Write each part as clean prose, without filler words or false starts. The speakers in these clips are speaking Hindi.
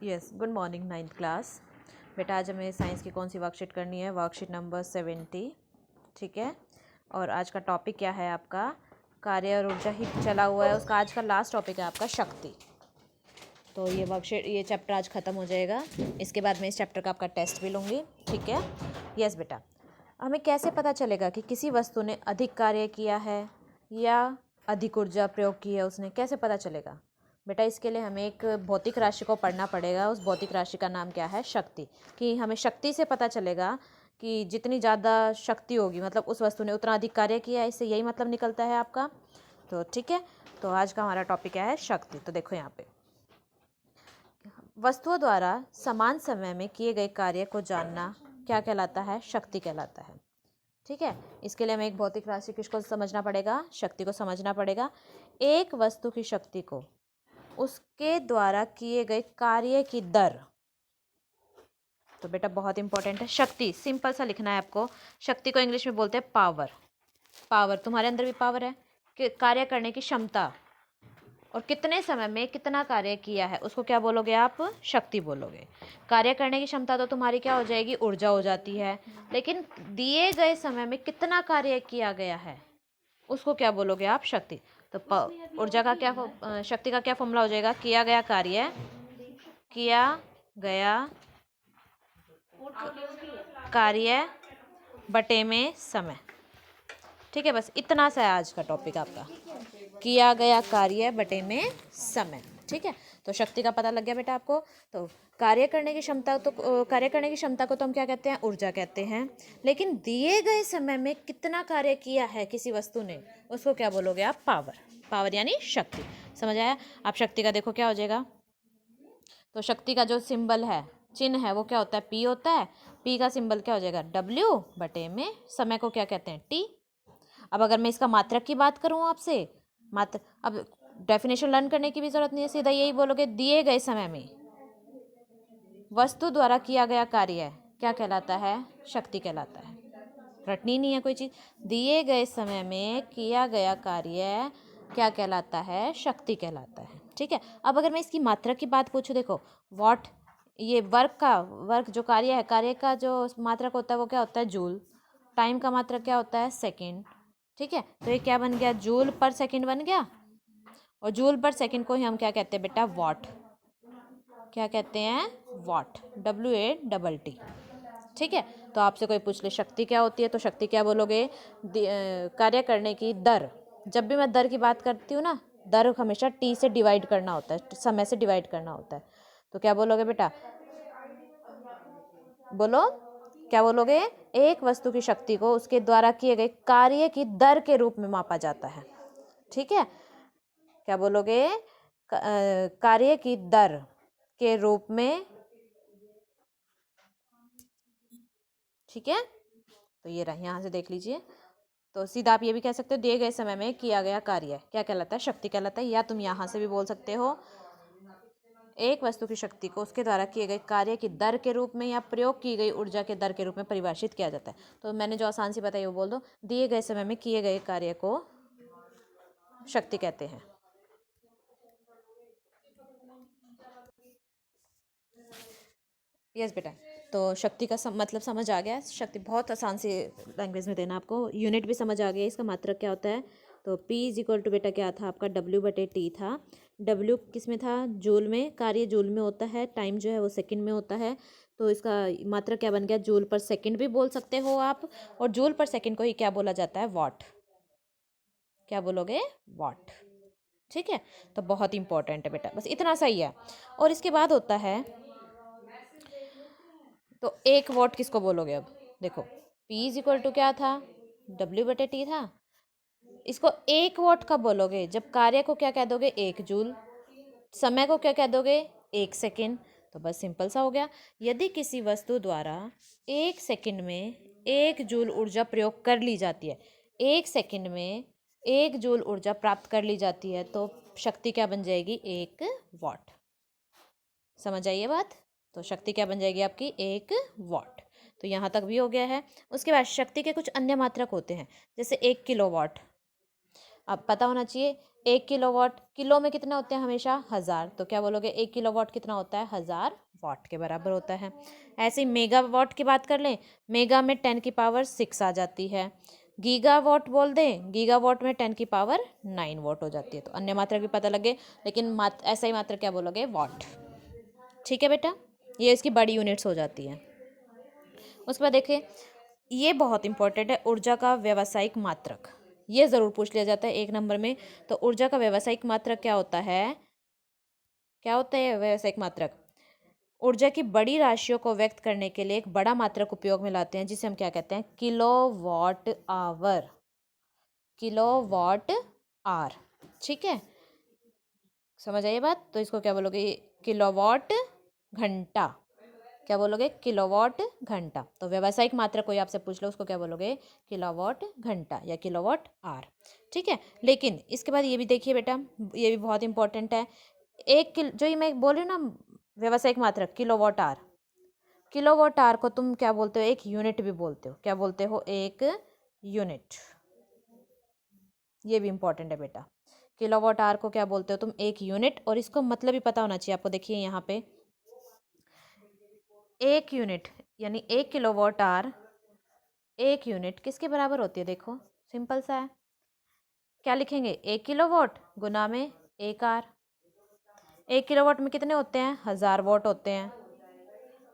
Yes, good morning ninth class. बेटा आज हमें साइंस की कौन सी वर्कशीट करनी है? Worksheet number 70। ठीक है। और आज का टॉपिक क्या है आपका? कार्य और ऊर्जा ही चला हुआ है, उसका आज का लास्ट टॉपिक है आपका शक्ति। तो ये वर्कशीट, ये चैप्टर आज ख़त्म हो जाएगा। इसके बाद मैं इस चैप्टर का आपका टेस्ट भी लूँगी। ठीक है। यस बेटा, हमें कैसे पता चलेगा कि किसी वस्तु ने अधिक कार्य किया है या अधिक ऊर्जा प्रयोग की है उसने? कैसे पता चलेगा बेटा? इसके लिए हमें एक भौतिक राशि को पढ़ना पड़ेगा। उस भौतिक राशि का नाम क्या है? शक्ति। कि हमें शक्ति से पता चलेगा कि जितनी ज़्यादा शक्ति होगी मतलब उस वस्तु ने उतना अधिक कार्य किया है, इससे यही मतलब निकलता है आपका। तो ठीक है, तो आज का हमारा टॉपिक क्या है? शक्ति। तो देखो यहाँ पे वस्तुओं द्वारा समान समय में किए गए कार्य को जानना क्या कहलाता है? शक्ति कहलाता है। ठीक है। इसके लिए हमें एक भौतिक राशि किसको समझना पड़ेगा? शक्ति को समझना पड़ेगा। एक वस्तु की शक्ति को उसके द्वारा किए गए कार्य की दर। तो बेटा बहुत इंपॉर्टेंट है शक्ति। सिंपल सा लिखना है आपको। शक्ति को इंग्लिश में बोलते हैं पावर। पावर, तुम्हारे अंदर भी पावर है कि कार्य करने की क्षमता, और कितने समय में कितना कार्य किया है उसको क्या बोलोगे आप? शक्ति बोलोगे। कार्य करने की क्षमता तो तुम्हारी क्या हो जाएगी? ऊर्जा हो जाती है। लेकिन दिए गए समय में कितना कार्य किया गया है उसको क्या बोलोगे आप? शक्ति। तो ऊर्जा का क्या, शक्ति का क्या फॉर्मूला हो जाएगा? किया गया कार्य, किया गया कार्य बटे में समय। ठीक है, बस इतना सा है आज का टॉपिक आपका, किया गया कार्य बटे में समय। ठीक है, तो शक्ति का पता लग गया बेटा आपको। तो कार्य करने की क्षमता, तो कार्य करने की क्षमता को तो हम क्या कहते हैं? ऊर्जा कहते हैं। लेकिन दिए गए समय में कितना कार्य किया है किसी वस्तु ने उसको क्या बोलोगे आप? पावर। पावर यानी शक्ति। समझ आया? आप शक्ति का देखो क्या हो जाएगा। तो शक्ति का जो सिंबल है, चिन्ह है, वो क्या होता है? पी होता है। पी का सिंबल क्या हो जाएगा? डब्ल्यू बटे में समय को क्या कहते हैं? टी। अब अगर मैं इसका मात्रक की बात करूं आपसे, मात्र अब डेफिनेशन लर्न करने की भी जरूरत नहीं है, सीधा यही बोलोगे दिए गए समय में वस्तु द्वारा किया गया कार्य क्या कहलाता है? शक्ति कहलाता है। रटनी नहीं है कोई चीज। दिए गए समय में किया गया कार्य क्या कहलाता है? शक्ति कहलाता है। ठीक है। अब अगर मैं इसकी मात्रक की बात पूछूं, देखो वॉट, ये वर्क जो कार्य है, कार्य का जो मात्रक होता है वो क्या होता है? जूल। टाइम का मात्रक क्या होता है? सेकेंड। ठीक है, तो ये क्या बन गया? जूल पर सेकेंड बन गया। और जूल पर सेकेंड को ही हम क्या कहते हैं बेटा? वॉट। क्या कहते हैं? वॉट। WATT। ठीक है, तो आपसे कोई पूछ ले शक्ति क्या होती है, तो शक्ति क्या बोलोगे? कार्य करने की दर। जब भी मैं दर की बात करती हूँ ना, दर हमेशा टी से डिवाइड करना होता है, समय से डिवाइड करना होता है। तो क्या बोलोगे बेटा? बोलो क्या बोलोगे? एक वस्तु की शक्ति को उसके द्वारा किए गए कार्य की दर के रूप में मापा जाता है। ठीक है, क्या बोलोगे? कार्य की दर के रूप में। ठीक है, तो ये रहा, यहाँ से देख लीजिए। तो सीधा आप ये भी कह सकते हो दिए गए समय में किया गया कार्य क्या कहलाता है? शक्ति कहलाता है। या तुम यहाँ से भी बोल सकते हो एक वस्तु की शक्ति को उसके द्वारा किए गए कार्य की दर के रूप में या प्रयोग की गई ऊर्जा के दर के रूप में परिभाषित किया जाता है। तो मैंने जो आसान सी बताई वो बोल दो, दिए गए समय में किए गए कार्य को शक्ति कहते हैं। यस बेटा, तो शक्ति का मतलब समझ आ गया। शक्ति बहुत आसान सी लैंग्वेज में देना आपको। यूनिट भी समझ आ गया, इसका मात्रक क्या होता है। तो P = बेटा क्या था आपका? W/T था। W किस में था? जूल में। कार्य जूल में होता है, टाइम जो है वो सेकंड में होता है। तो इसका मात्रक क्या बन गया? जूल पर सेकंड भी बोल सकते हो आप। और जूल पर सेकंड को ही क्या बोला जाता है? वॉट। क्या बोलोगे? वॉट। ठीक है, तो बहुत इंपॉर्टेंट है बेटा, बस इतना सही है। और इसके बाद होता है, तो एक वॉट किसको बोलोगे? अब देखो P = क्या था? W/T था। इसको एक वॉट कब बोलोगे? जब कार्य को क्या कह दोगे? 1 जूल। समय को क्या कह दोगे? 1 सेकेंड। तो बस सिंपल सा हो गया। यदि किसी वस्तु द्वारा 1 सेकेंड में 1 जूल ऊर्जा प्रयोग कर ली जाती है, 1 सेकेंड में 1 जूल ऊर्जा प्राप्त कर ली जाती है, तो शक्ति क्या बन जाएगी? 1 वॉट। समझ आई ये बात? तो शक्ति क्या बन जाएगी आपकी? 1 वॉट। तो यहाँ तक भी हो गया है। उसके बाद शक्ति के कुछ अन्य मात्रक होते हैं, जैसे 1 किलोवाट। अब पता होना चाहिए 1 किलोवाट, किलो में कितने होते हैं हमेशा 1000, तो क्या बोलोगे 1 किलोवाट कितना होता है 1000 वाट के बराबर होता है। ऐसे ही मेगावाट की बात कर लें, मेगा में 10 की पावर 6 आ जाती है। गीगावाट बोल दें, गीगावाट में 10 की पावर 9 वाट हो जाती है। तो अन्य मात्रा भी पता लगे, लेकिन ऐसा ही मात्रा क्या बोलोगे वाट। ठीक है बेटा, ये इसकी बड़ी यूनिट्स हो जाती है। उसके बाद देखिए, ये बहुत इंपॉर्टेंट है, ऊर्जा का व्यावसायिक मात्रक। ये ज़रूर पूछ लिया जाता है 1 नंबर में। तो ऊर्जा का व्यावसायिक मात्रक क्या होता है? क्या होता है व्यावसायिक मात्रक? ऊर्जा की बड़ी राशियों को व्यक्त करने के लिए एक बड़ा मात्रक उपयोग में लाते हैं, जिसे हम क्या कहते हैं? Kilowatt hour. किलोवाट आवर, ठीक है, समझ आई बात? तो इसको क्या बोलोगे? किलोवाट घंटा। क्या बोलोगे? किलोवाट घंटा। तो व्यावसायिक मात्रा कोई आपसे पूछ लो, उसको क्या बोलोगे? किलोवाट घंटा या किलोवाट आवर। ठीक है, लेकिन इसके बाद ये भी देखिए बेटा, ये भी बहुत इंपॉर्टेंट है। जो ये मैं बोल रही हूँ ना व्यावसायिक मात्रा किलोवाट आवर, किलोवाट आवर को तुम क्या बोलते हो? एक यूनिट भी बोलते हो। क्या बोलते हो? एक यूनिट। ये भी इंपॉर्टेंट है बेटा, किलोवाट आवर को क्या बोलते हो तुम? एक यूनिट। और इसको मतलब भी पता होना चाहिए आपको। देखिए यहाँ पे एक यूनिट यानी 1 किलोवाट आवर, एक यूनिट किसके बराबर होती है? देखो सिंपल सा है, क्या लिखेंगे? 1 किलोवाट गुना में 1 आवर। 1 किलोवाट में कितने होते हैं? 1000 वाट होते हैं।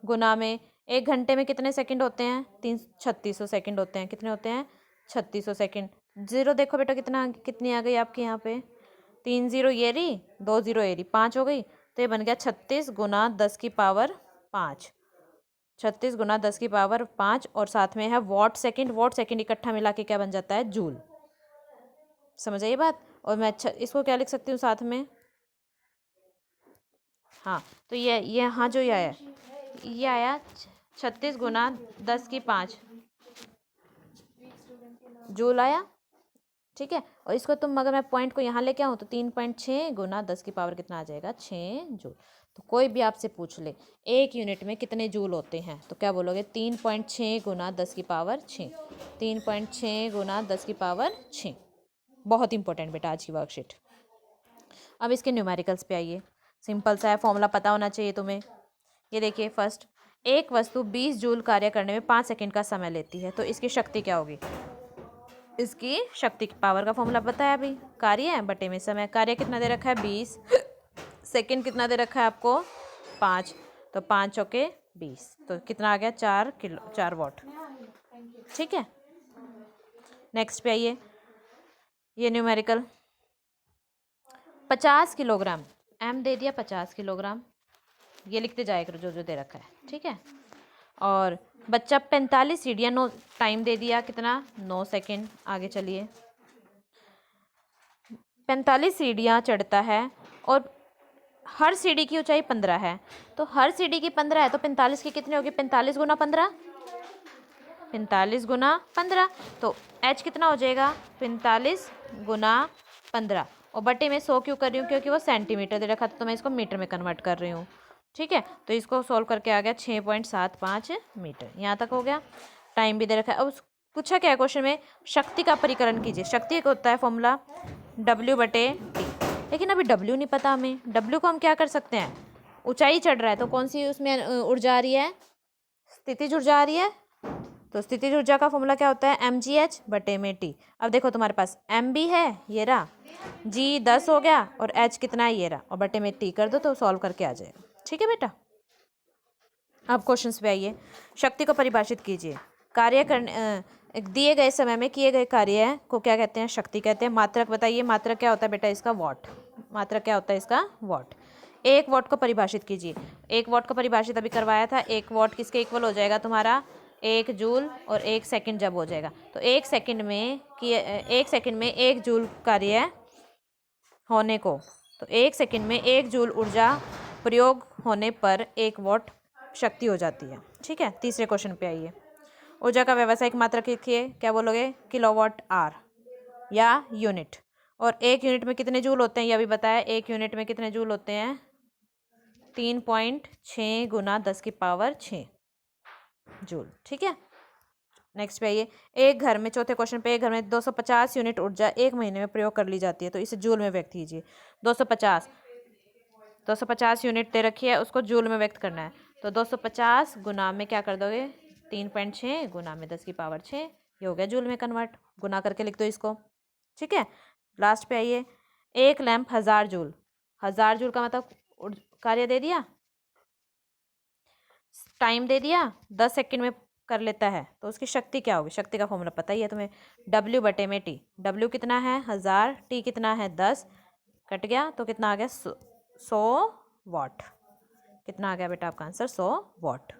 गुना में 1 घंटे में कितने सेकंड होते हैं? 3600 सेकंड होते हैं। कितने होते हैं? 3600 सेकंड। जीरो देखो बेटा कितनी आ गई आपके यहाँ पे? 3 जीरो ये रही, 2 जीरो ये रही, 5 हो गई। तो ये बन गया 36 गुना 10 की पावर 5। 36 गुना 10 की पावर 5 और साथ में है वॉट सेकंड। वॉट सेकंड इकट्ठा मिला के क्या बन जाता है? जूल। समझ आइए बात? और मैं इसको क्या लिख सकती हूँ साथ में? हाँ, तो ये हाँ, जो ये आया 36 गुना 10 की 5 जूल आया। ठीक है, और इसको तुम अगर मैं पॉइंट को यहाँ लेके आऊँ तो 3.6 गुना 10 की पावर कितना आ जाएगा? 6 जूल। तो कोई भी आपसे पूछ ले एक यूनिट में कितने जूल होते हैं, तो क्या बोलोगे? 3.6 गुना 10 की पावर 6। 3.6 गुना 10 की पावर 6। बहुत इंपॉर्टेंट बेटा आज की वर्कशीट। अब इसके न्यूमेरिकल्स पे आइए। सिंपल सा है, फॉर्मूला पता होना चाहिए तुम्हें। ये देखिए, फर्स्ट, एक वस्तु 20 जूल कार्य करने में 5 सेकंड का समय लेती है, तो इसकी शक्ति क्या होगी? इसकी शक्ति की पावर का फॉर्मूला बताया अभी, कार्य है बटे में समय। कार्य कितना दे रखा है? 20। सेकंड कितना दे रखा है आपको? 5। तो 5 चौके 20, तो कितना आ गया? 4 वाट। ठीक है, नेक्स्ट पे आइए। ये न्यूमेरिकल 50 किलोग्राम, एम दे दिया 50 किलोग्राम, ये लिखते जाए करो जो जो दे रखा है। ठीक है, और बच्चा 45 सीढ़ियाँ, 9 टाइम दे दिया, कितना? 9 सेकंड। आगे चलिए, 45 सीढ़ियाँ चढ़ता है और हर सीढ़ी की ऊंचाई 15 है। तो हर सीढ़ी की 15 है, तो 45 की कितनी होगी? 45 गुना 15। 45 गुना 15, तो एच कितना हो जाएगा? 45 गुना 15। और बटे में 100 क्यों कर रही हूँ? क्योंकि वो सेंटीमीटर दे रखा था, तो मैं इसको मीटर में कन्वर्ट कर रही हूँ। ठीक है, तो इसको सॉल्व करके आ गया 6.75 मीटर। यहाँ तक हो गया। टाइम भी दे रखा है। अब पूछा क्या है क्वेश्चन में? शक्ति का परिकलन कीजिए। शक्ति का होता है फॉर्मूला W/T, लेकिन अभी W नहीं पता हमें। W को हम क्या कर सकते हैं? ऊंचाई चढ़ रहा है तो कौन सी उसमें ऊर्जा आ रही है? स्थितिज ऊर्जा आ रही है। तो स्थितिज ऊर्जा का फॉर्मूला क्या होता है? mgh/T। अब देखो तुम्हारे पास m भी है, ये रहा, g 10 हो गया, और h कितना है? ये रहा, और बटे में t कर दो तो सॉल्व करके आ जाएगा। ठीक है बेटा, अब क्वेश्चंस पे आइए। शक्ति को परिभाषित कीजिए। कार्य करने दिए गए समय में किए गए कार्य को क्या कहते हैं? शक्ति कहते हैं। मात्रक बताइए, मात्रक क्या होता है बेटा इसका? वॉट। मात्रक क्या होता है इसका? वॉट। 1 वॉट को परिभाषित कीजिए। 1 वॉट को परिभाषित अभी करवाया था। 1 वॉट किसके इक्वल हो जाएगा तुम्हारा? 1 जूल, और 1 सेकंड जब हो जाएगा तो 1 सेकंड में 1 जूल कार्य होने को, तो 1 सेकंड में 1 जूल ऊर्जा प्रयोग होने पर 1 वॉट शक्ति हो जाती है। ठीक है, तीसरे क्वेश्चन पे आइए। ऊर्जा का व्यावसायिक मात्रक लिखिए। क्या बोलोगे? किलोवाट आवर या यूनिट। और 1 यूनिट में कितने जूल होते हैं? ये अभी बताया। 1 यूनिट में कितने जूल होते हैं? 3.6 गुना 10 की पावर 6 जूल। ठीक है, नेक्स्ट पे आइए, एक घर में, चौथे क्वेश्चन पे, एक घर में 250 यूनिट ऊर्जा एक महीने में प्रयोग कर ली जाती है, तो इसे जूल में व्यक्त कीजिए। 250 यूनिट दे रखी है, उसको जूल में व्यक्त करना है, तो 250 गुना में क्या कर दोगे, 3.6 गुना में 10⁶, ये हो गया जूल में कन्वर्ट, गुना करके लिख दो इसको। ठीक है, लास्ट पे आइए, एक लैंप 1000 जूल, 1000 जूल का मतलब कार्य दे दिया, टाइम दे दिया, 10 सेकेंड में कर लेता है, तो उसकी शक्ति क्या होगी, शक्ति का फॉर्मूला पता ही है तुम्हें, W/T। W कितना है 1000, T कितना है 10, कट गया तो कितना आ गया 100 वाट। कितना आ गया बेटा आपका आंसर 100 वाट।